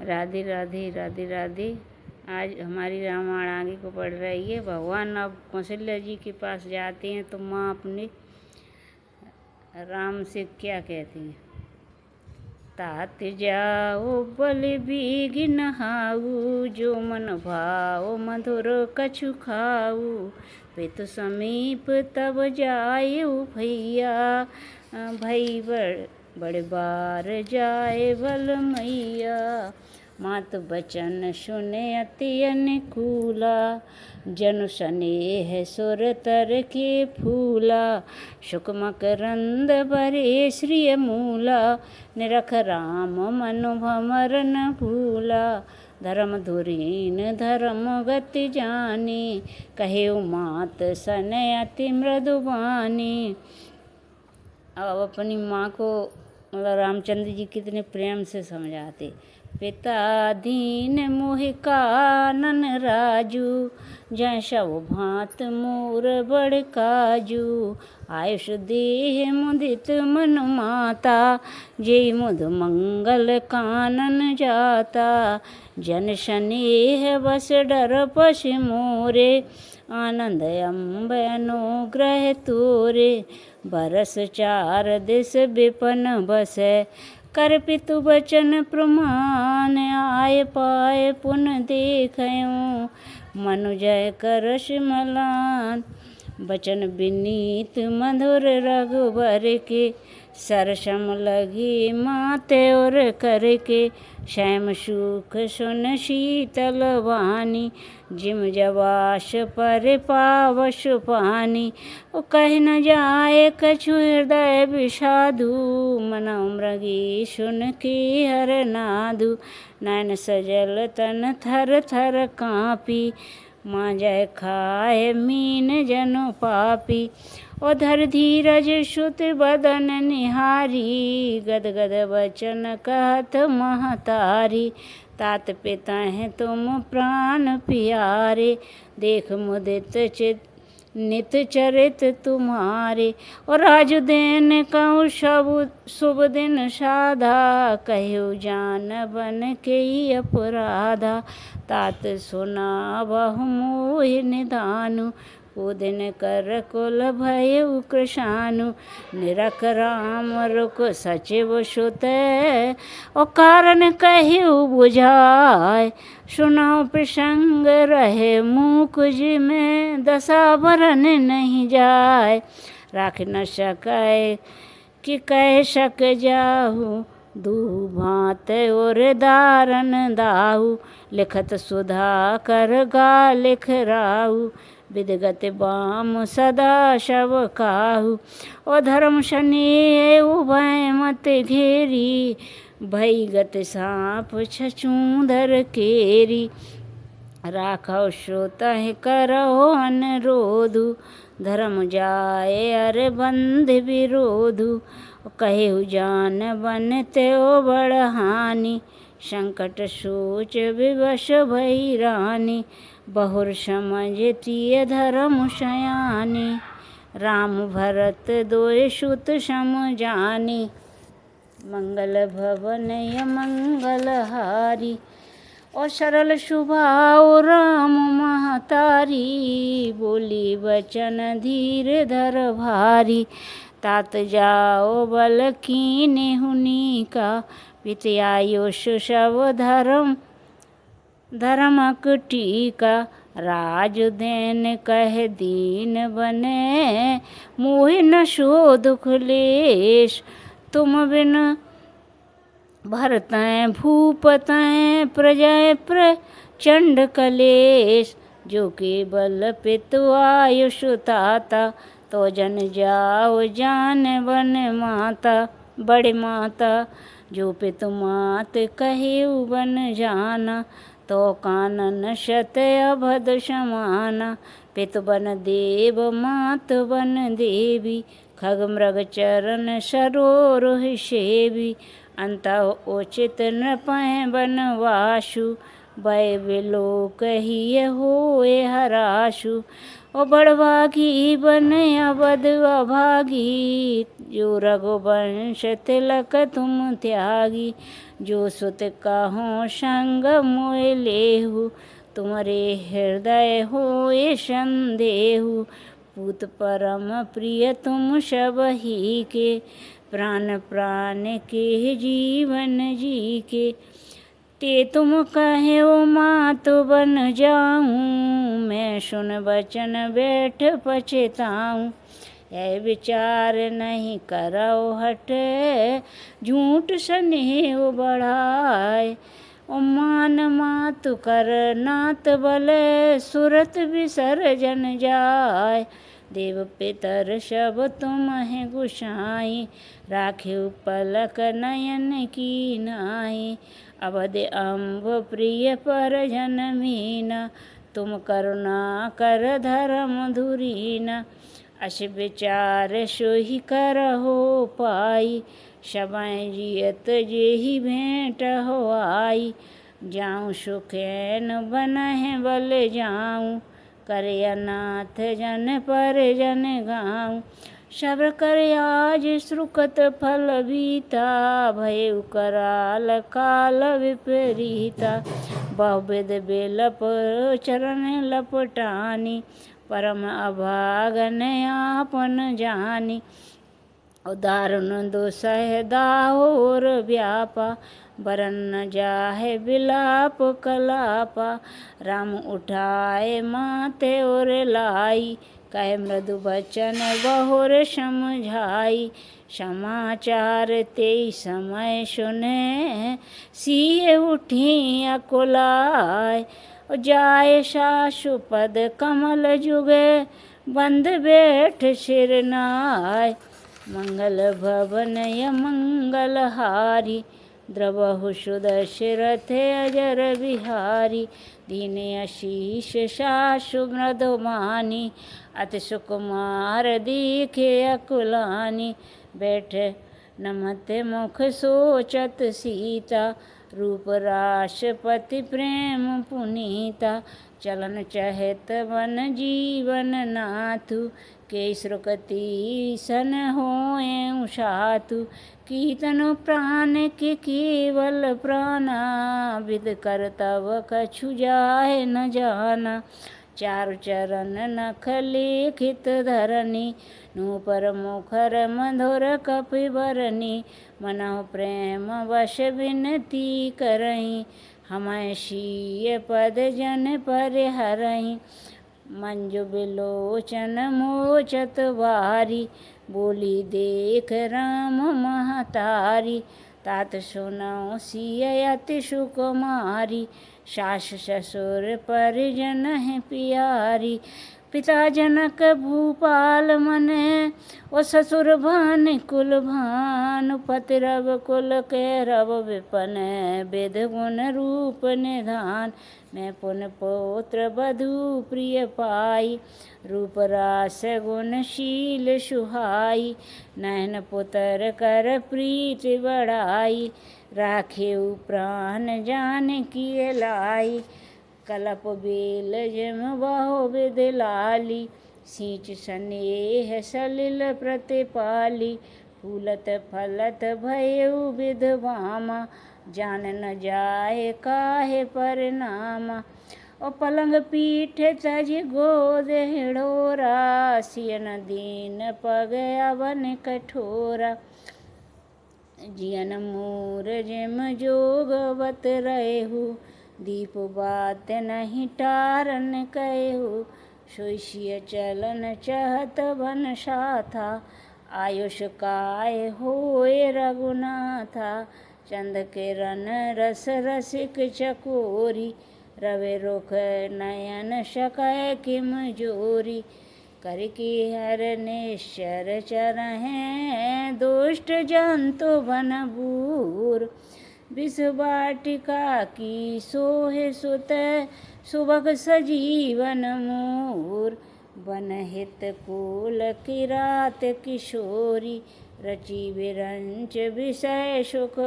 राधे राधे राधे राधे। आज हमारी रामायण आगे को पढ़ रही है। भगवान अब कौशल्या जी के पास जाते हैं तो माँ अपने राम से क्या कहती हैं। तात जाओ बल बीग नहाऊ, जो मन भाओ मधुर कछु खाऊ। पितु समीप तब जायु भैया, भई बड़ बार जाए बल मैया। मात बचन सुने अति अनुकूला, जनु स्नेह सुर तर के फूला। शुक मकरंद बरे श्रिय मूला, निरख राम मनु भमर न भूला। धर्म धुरीन धर्म गति जानी, कहे मात सन अति मृदुबानी। अब अपनी माँ को मतलब रामचंद्र जी कितने प्रेम से समझाते। पिता दीन मोहि कानन राजू, जैसा वो भांत मोर बड़ काजू। आयुष देह मुदित मन माता, जय मुद मंगल कानन जाता। जन स्नेह बस डर पश मोरे, आनंद अम्ब अनुग्रह तोरे। बरस चार दिस विपन बसै, कर पितु बचन प्रमाण। आय पाए पुन देखयूं, मनु जय करश मलान। बचन विनीत मधुर रघुबर के, सरसम लगी माते और करके। श्याम सुख सुन शीतल वाणी, जिम जवास पर पावश पानी। ओ कह न जाए कछु हृदय विषादु, मन मृगी सुन के हर नादु। नैन सजल तन थर थर कांपी, माँ जय खाए मीन जनु पापी। ओ धर धीरज सुत बदन निहारी, गद गद वचन कहत महतारी। तात पिता हैं तुम प्राण प्यारे, देख मुदित चित नित चरित तुम्हारे। और राजु देन कहूँ शुभ दिन साधा, कहु जान बन के अपराधा। तात सुना बहु मोहि निधानु, ओ दिन कर कुल भयउ कृशानु। निरख राम रुक सचिव सुत, ओ कारण कहु बुझाय। सुनाओ प्रसंग रहे मुकुज में, दशा बरन नहीं जाय। राख न सकै कि कह सक जाहू, दू भांत और दारन दाहू। लिखत सुधा कर गा लिख राहू, विदगत बाम सदा शव काहू। ओ धर्म स्नेह उभय मत घेरी, भई गत साप छछूंदर केरी। राखौ श्रोतहि करहो अनुरोधु, धर्म जाए अर बंध विरोधु। कहु जान बन त्यो बड़ हानि, संकट सोच विवश भई रानी। बहुर समझतिय धर्म सयानी, राम भरत दोय सुत सम जानी। मंगल भवन मंगल हारी, और सरल स्वभाव राम महतारी। बोली वचन धीर धर भारी, तात जाओ बल कीन्हे हुनी का। पित आयुष सब धर्मक टीका। राज देन कह दीन बने, मोहि न सो दुख लेश। तुम बिन भरतैं भूपतैं प्रजय प्रचंड कलेश। जो केवल पितु आयुष ताता, तो जन जाओ जान बन माता बड़े माता। जो पितु मात कहु बन जाना, तो कानन शत अभद समाना। पितु बन देव मात बन देवी, खग मृग चरण सरोरुह सेवी। अंत उचित नृपहि बनवासु, भय बिलोक ही होए हराशु। ओ बड़भागी बन अवध अभागी, जो रघुवंश तिलक तुम त्यागी। जो सुत कहो संग मोय लेहु, तुम्हारे हृदय होए संदेहु। पूत परम प्रिय तुम सब ही के, प्राण प्राण के जीवन जी के। ते तुम कहे ओ मात बन जाऊं, मैं सुन बचन बैठ पछताऊं। ऐ विचार नहीं करो हट, झूठ स्नेह बढ़ाए। ओ मान मातु कर नात बल, सुरत विसर्जन जाय। देव पितर सब तुम है गुसाई, राखे पलक नयन की नाई। अवध अम्ब प्रिय परजन मीना, तुम करुणा कर धर्म धुरीना। अस विचार सोहि करहो पाई, सबय जियत जेहि भेंट हो आई। जाऊं सुखैन बनहि बल जाऊं, करे अनाथ जन परिजन गाऊं। सब्र कर आज श्रुकत फल बीता, भयउ कराल काल विपरीता। बहुविध बिलप चरण लपटानी, परम अभागन आपन जानी। दारुण दुसह दाहोर व्यापा, बरन न जाहे बिलाप कलापा। राम उठाए माते और लाई, कहे मृदु बचन बहुर समझाई। समाचार ते समय सुने, सिए उठी अकुलाय। जाए सासु पद कमल जुगे, बंद बैठ सिर नाय। मंगल भवन य मंगल हारी, द्रवहु सुदशरथ अजर बिहारी। दीन आशीष सासु मृदु मानी, अति सुकुमार दिखे अकुलानी। बैठ नमत मुख सोचत सीता, रूप राष्ट्रपति प्रेम पुनीता। चलन चहत वन जीवन नाथु, के श्रुकति सन होए सातु। कीर्तन प्राण के केवल प्राणा, विद कर तव कछु जाहे न जाना। चारु चरण नख लेखित धरनी, नूपर मुखर मधुर कपि बरनी। मनहु प्रेम वश विनती करहीं, हमै सीय पद जन परिहरहीं। मंजु बिलोचन मोचत वारी, बोली देख राम महतारी। तात सुनौ सिय अति सुकुमारी, सास ससुर परिजन है प्यारी। पिता जनक भूपाल मने, ओ ससुर भानु कुल भानु। पति रव कुल के रव विपन, विध गुण रूप निधान। मैं पुन पौत्र बधू प्रिय पाई, रूप रास गुणशील सुहाई। नयन पुत्र कर प्रीति बढ़ाई, राखेउ प्राण जानकी लाई। कलप बेल जिम बहुविध लाली, सींच स्नेह सलिल प्रतिपाली। फूलत फलत भयउ विधवामा, जान न जाए काहे परिणामा। ओ पलंग पीठ तज गोद हिड़ोरा, सियन दीन पग अवन कठोरा। जियन मूर जिम जोगवत रहेहु, दीप बात नहीं टारन कहेहु। सोई चलन चहत बन साथा, आयुष काय होए रघुनाथा। चंद किरण रस रसिक चकोरी, रवि रुख नयन सकय किम जोरी। कर की हर निश्चर चरहें, दुष्ट जंतु बन बूर। विष वाटिका की सोहे सुत, सुबह सजीवन मोर। वन हित कुल किरात किशोरी, रची विरंच विषय सुख